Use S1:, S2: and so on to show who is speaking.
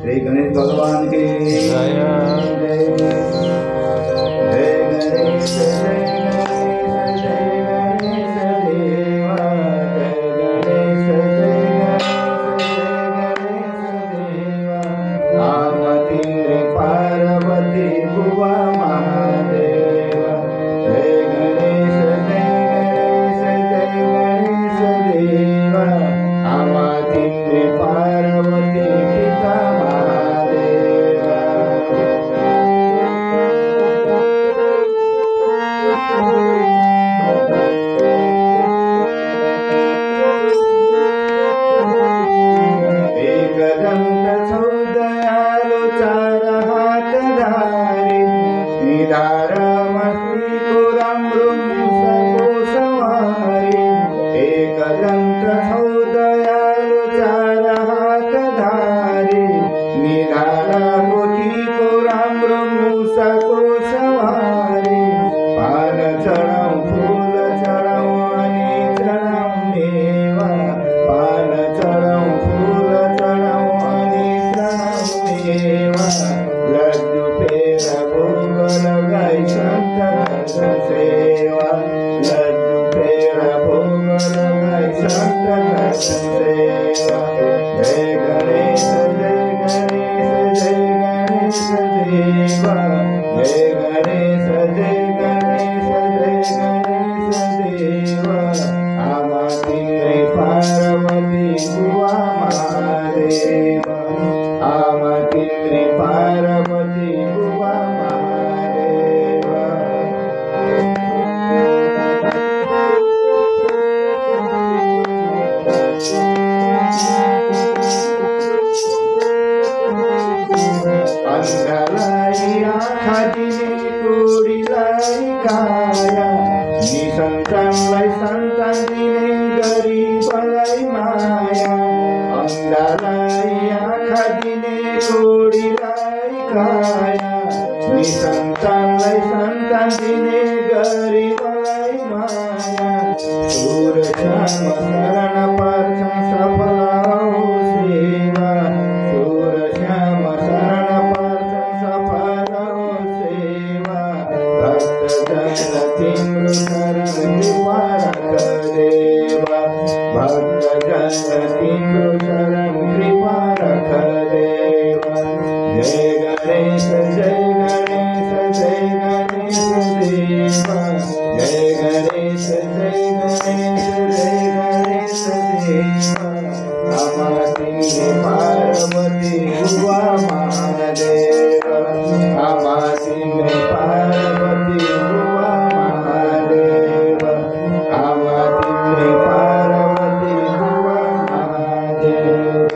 S1: श्री गणेश भगवान की जय। जय गणेश जय गणेश जय गणेश देवा। जय गणेश जय गणेश देवा। आरती रे पार्वती बुवा महादेवा। जय गणेश जय गणेश जय गणेश देवा। आरती रे पार्वती पिता महादेवा। एकदंत सौदयालु चार हात धारी। निधार मस्ती मृंसको संहारी। एकदंत सौदयालु चार हात धारी। निधार मृंसको संहारी। पान चढाऊ फूल चढाऊ आणि चढाऊ मेवा। पान चढाऊ फूल चढाऊ आणि चढाऊ मेवा। लड्डू पेढा भोग लगाई संतांची सेवा। लड्डू पेढा भोग लगाई संतांची सेवा। जय गणेश जय गणेश जय गणेश देवा। जय गणेश जय गणेश जय गणेश देवा। आमाती रे पार्वती बुवा महादेवा। आमाती रे पार्वती बुवा महादेवा। अंधालाई आखादिने कोडीलाई काया। निसंतानलाई संतान दिने गरीबलाई माया। अंधालाई आखादिने कोडीलाई काया। निसंतानलाई संतान दिने गरीबलाई माया। सूर श्याम शरण पार्थ सफल हो सेवा। सूर श्याम शरण पार्थ सफल हो सेवा। भक्त जन तिम्रो शरण कृपा रख देवा। भक्त जन तिम्रो शरण कृपा रख देवा। जय गणेश जय गणेश जय गणेश देवा। जय गणेश जय गणेश जय गणेश देवा। आमाती रे पार्वती बुवा महादेवा। आमाती रे पार्वती बुवा महादेवा। आमाती रे पार्वती बुवा महादेवा।